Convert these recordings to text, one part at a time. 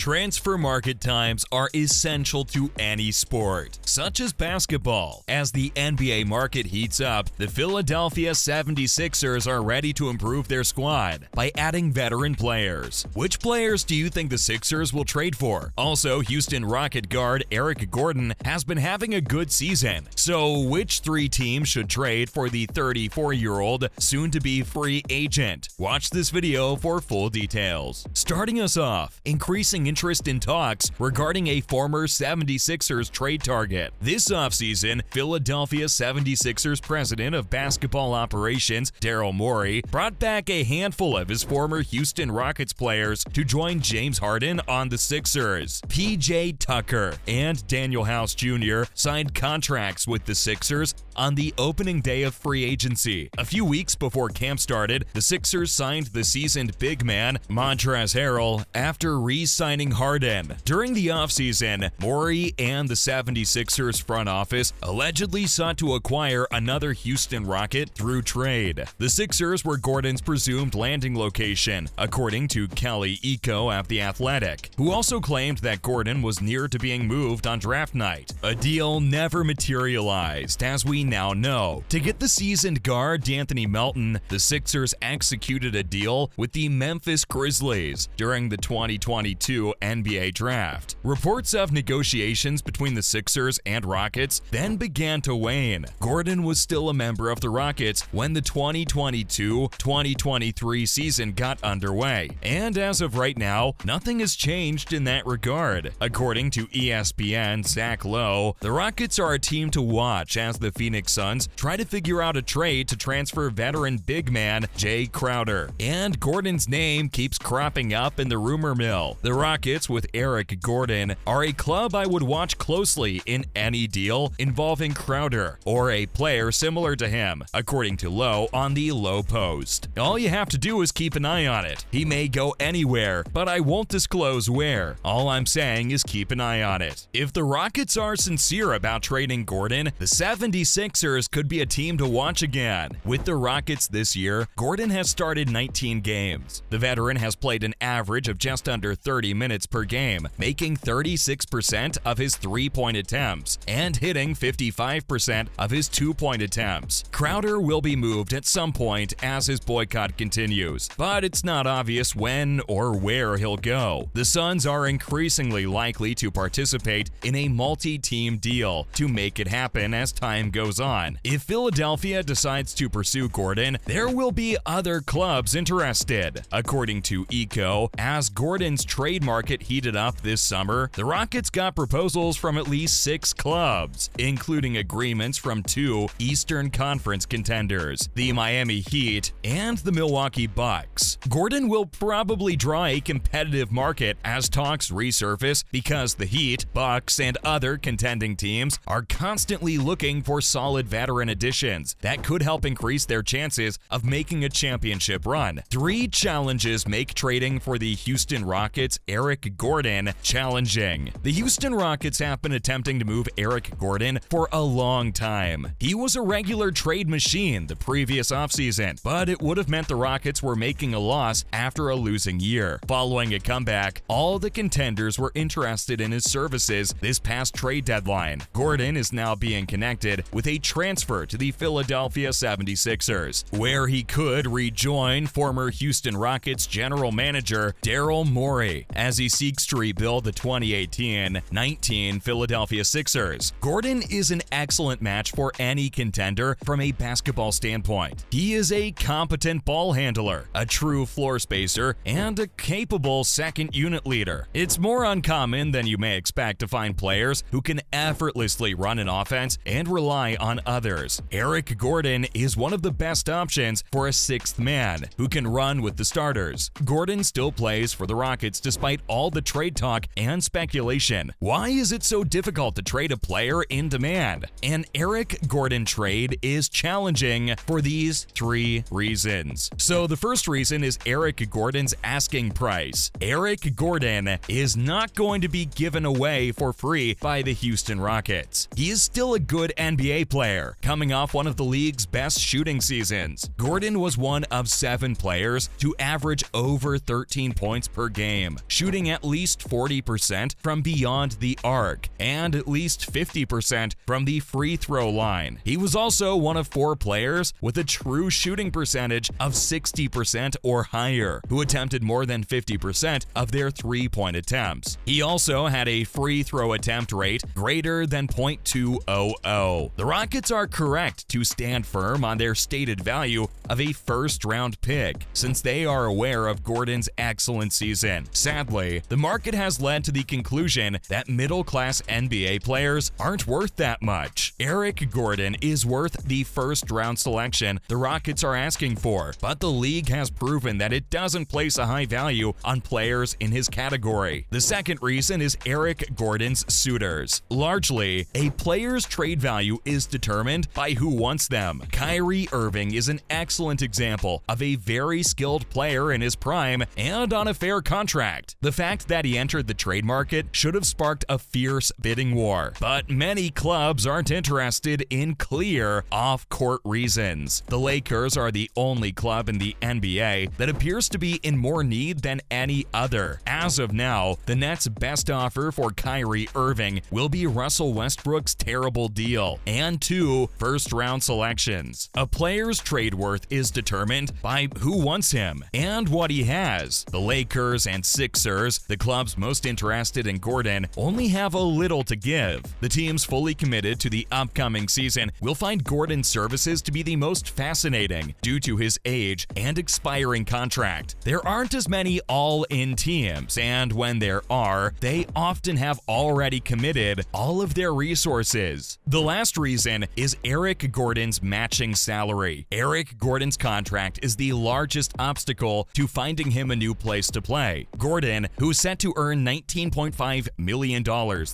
Transfer market times are essential to any sport, such as basketball. As the NBA market heats up, the Philadelphia 76ers are ready to improve their squad by adding veteran players. Which players do you think the Sixers will trade for? Also, Houston Rocket guard Eric Gordon has been having a good season. So, which three teams should trade for the 34-year-old soon-to-be free agent? Watch this video for full details. Starting us off, increasing interest in talks regarding a former 76ers trade target. This offseason, Philadelphia 76ers president of basketball operations, Daryl Morey, brought back a handful of his former Houston Rockets players to join James Harden on the Sixers. P.J. Tucker and Danuel Jr. signed contracts with the Sixers on the opening day of free agency. A few weeks before camp started, the Sixers signed the seasoned big man, Montrezl Harrell, after re-signing Harden. During the offseason, Morey and the 76ers front office allegedly sought to acquire another Houston Rocket through trade. The Sixers were Gordon's presumed landing location, according to Kelly Iko of The Athletic, who also claimed that Gordon was near to being moved on draft night. A deal never materialized, as we now know. To get the seasoned guard De'Anthony Melton, the Sixers executed a deal with the Memphis Grizzlies during the 2022 NBA draft. Reports of negotiations between the Sixers and Rockets then began to wane. Gordon was still a member of the Rockets when the 2022-2023 season got underway, and as of right now, nothing has changed in that regard. According to ESPN's Zach Lowe, the Rockets are a team to watch as the Phoenix Suns try to figure out a trade to transfer veteran big man Jay Crowder, and Gordon's name keeps cropping up in the rumor mill. The Rockets, with Eric Gordon, are a club I would watch closely in any deal involving Crowder or a player similar to him, according to Lowe on the Lowe Post. All you have to do is keep an eye on it. He may go anywhere, but I won't disclose where. All I'm saying is keep an eye on it. If the Rockets are sincere about trading Gordon, the 76ers could be a team to watch again. With the Rockets this year, Gordon has started 19 games. The veteran has played an average of just under 30 minutes per game, making 36% of his three-point attempts and hitting 55% of his two-point attempts. Crowder will be moved at some point as his boycott continues, but it's not obvious when or where he'll go. The Suns are increasingly likely to participate in a multi-team deal to make it happen as time goes on. If Philadelphia decides to pursue Gordon, there will be other clubs interested. According to Iko, as Gordon's trade market heated up this summer, the Rockets got proposals from at least 6 clubs, including agreements from 2 Eastern Conference contenders, the Miami Heat and the Milwaukee Bucks. Gordon will probably draw a competitive market as talks resurface because the Heat, Bucks, and other contending teams are constantly looking for solid veteran additions that could help increase their chances of making a championship run. 3 challenges make trading for the Houston Rockets' Eric Gordon challenging. The Houston Rockets have been attempting to move Eric Gordon for a long time. He was a regular trade machine the previous offseason, but it would have meant the Rockets were making a loss after a losing year. Following a comeback, all the contenders were interested in his services this past trade deadline. Gordon is now being connected with a transfer to the Philadelphia 76ers, where he could rejoin former Houston Rockets general manager Daryl Morey as he seeks to rebuild the 2018-19 Philadelphia Sixers. Gordon is an excellent match for any contender from a basketball standpoint. He is a competent ball handler, a true floor spacer, and a capable second unit leader. It's more uncommon than you may expect to find players who can effortlessly run an offense and rely on others. Eric Gordon is one of the best options for a 6th man who can run with the starters. Gordon still plays for the Rockets despite all the trade talk and speculation. Why is it so difficult to trade a player in demand? An Eric Gordon trade is challenging for these 3 reasons. So the first reason is Eric Gordon's asking price. Eric Gordon is not going to be given away for free by the Houston Rockets. He is still a good NBA player, coming off one of the league's best shooting seasons. Gordon was one of 7 players to average over 13 points per game, shooting shooting at least 40% from beyond the arc and at least 50% from the free throw line. He was also one of 4 players with a true shooting percentage of 60% or higher, who attempted more than 50% of their three-point attempts. He also had a free throw attempt rate greater than .200. The Rockets are correct to stand firm on their stated value of a first-round pick, since they are aware of Gordon's excellent season. Sadly, the market has led to the conclusion that middle-class NBA players aren't worth that much. Eric Gordon is worth the first-round selection the Rockets are asking for, but the league has proven that it doesn't place a high value on players in his category. The second reason is Eric Gordon's suitors. Largely, a player's trade value is determined by who wants them. Kyrie Irving is an excellent example of a very skilled player in his prime and on a fair contract. The fact that he entered the trade market should have sparked a fierce bidding war, but many clubs aren't interested in clear off-court reasons. The Lakers are the only club in the NBA that appears to be in more need than any other. As of now, the Nets' best offer for Kyrie Irving will be Russell Westbrook's terrible deal and 2 first-round selections. A player's trade worth is determined by who wants him and what he has. The Lakers and Sixers, the clubs most interested in Gordon, only have a little to give. The teams fully committed to the upcoming season will find Gordon's services to be the most fascinating due to his age and expiring contract. There aren't as many all-in teams, and when there are, they often have already committed all of their resources. The last reason is Eric Gordon's matching salary. Eric Gordon's contract is the largest obstacle to finding him a new place to play. Gordon, who's set to earn $19.5 million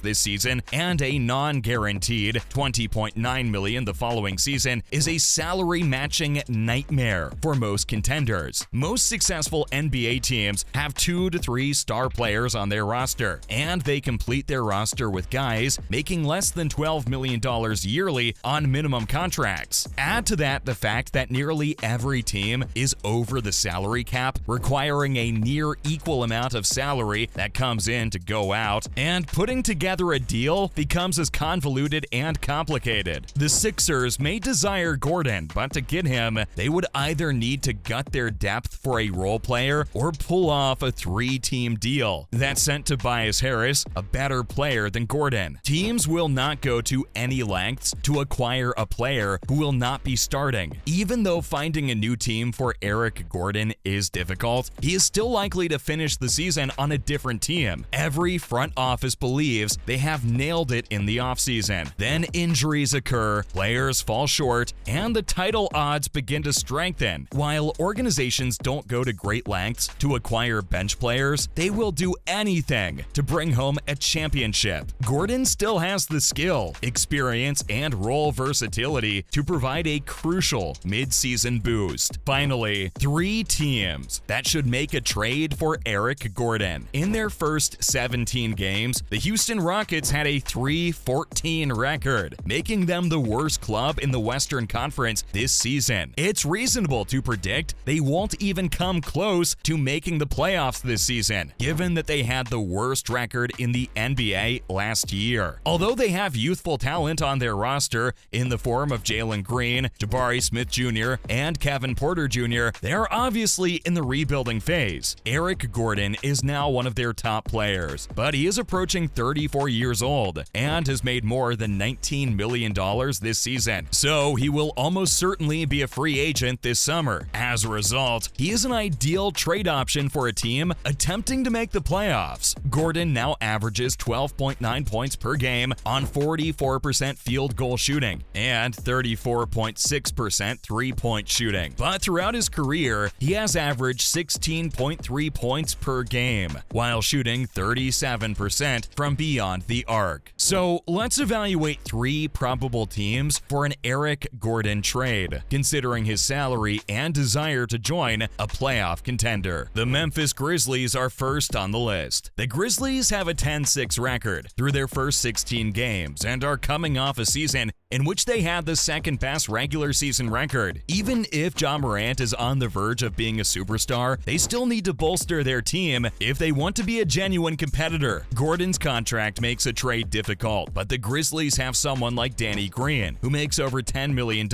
this season and a non-guaranteed $20.9 million the following season, is a salary matching nightmare for most contenders. Most successful NBA teams have 2 to 3 star players on their roster, and they complete their roster with guys making less than $12 million yearly on minimum contracts. Add to that the fact that nearly every team is over the salary cap, requiring a near equal amount of salary that comes in to go out, and putting together a deal becomes as convoluted and complicated. The Sixers may desire Gordon, but to get him, they would either need to gut their depth for a role player or pull off a 3-team deal that sent Tobias Harris, a better player than Gordon. Teams will not go to any lengths to acquire a player who will not be starting. Even though finding a new team for Eric Gordon is difficult, he is still likely to finish the season on a different team. Every front office believes they have nailed it in the offseason. Then injuries occur, players fall short, and the title odds begin to strengthen. While organizations don't go to great lengths to acquire bench players, they will do anything to bring home a championship. Gordon still has the skill, experience, and role versatility to provide a crucial mid-season boost. Finally, 3 teams that should make a trade for Eric Gordon. In their first 17 games, the Houston Rockets had a 3-14 record, making them the worst club in the Western Conference this season. It's reasonable to predict they won't even come close to making the playoffs this season, given that they had the worst record in the NBA last year. Although they have youthful talent on their roster in the form of Jalen Green, Jabari Smith Jr., and Kevin Porter Jr., they are obviously in the rebuilding phase. Eric Gordon is now one of their top players, but he is approaching 34 years old and has made more than $19 million this season, so he will almost certainly be a free agent this summer. As a result, he is an ideal trade option for a team attempting to make the playoffs. Gordon now averages 12.9 points per game on 44% field goal shooting and 34.6% three-point shooting. But throughout his career, he has averaged 16.3 points per game while shooting 37% from beyond the arc. So let's evaluate 3 probable teams for an Eric Gordon trade, considering his salary and desire to join a playoff contender. The Memphis Grizzlies are first on the list. The Grizzlies have a 10-6 record through their first 16 games and are coming off a season in which they had the second-best regular season record. Even if Ja Morant is on the verge of being a superstar, they still need to bolster their team if they want to be a genuine competitor. Gordon's contract makes a trade difficult, but the Grizzlies have someone like Danny Green, who makes over $10 million,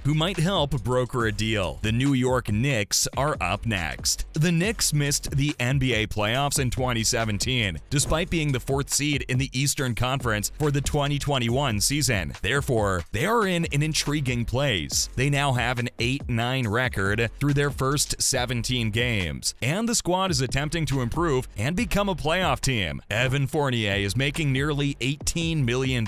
who might help broker a deal. The New York Knicks are up next. The Knicks missed the NBA playoffs in 2017, despite being the 4th seed in the Eastern Conference for the 2021 season. Therefore, they are in an intriguing place. They now have an 8-9 record through their first 17 games, and the squad is attempting to improve and become a playoff team. Evan Fournier is making nearly $18 million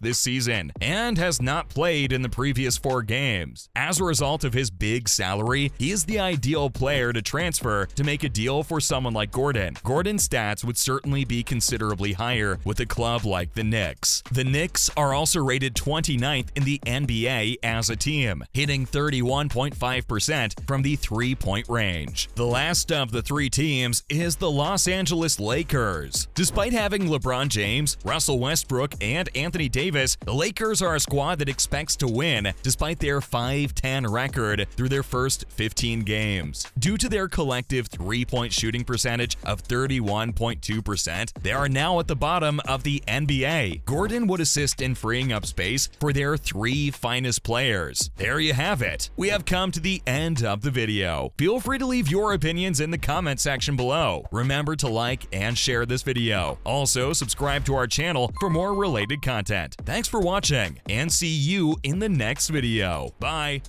this season and has not played in the previous 4 games. As a result of his big salary, he is the ideal player to transfer to make a deal for someone like Gordon. Gordon's stats would certainly be considerably higher with a club like the Knicks. The Knicks are also rated 29th in the NBA as a team, hitting 31.5% from the three-point range. The last of the 3 teams is the Los Angeles Lakers. Despite having LeBron James, Russell Westbrook, and Anthony Davis, the Lakers are a squad that expects to win despite their 5-10 record through their first 15 games. Due to their collective three-point shooting percentage of 31.2%, they are now at the bottom of the NBA. Gordon would assist in freeing up space for their 3 finest players. There you have it. We have come to the end of the video. Feel free to leave your opinions in the comment section below. Remember to like and share this video. Also, subscribe to our channel for more related content. Thanks for watching, and see you in the next video. Bye.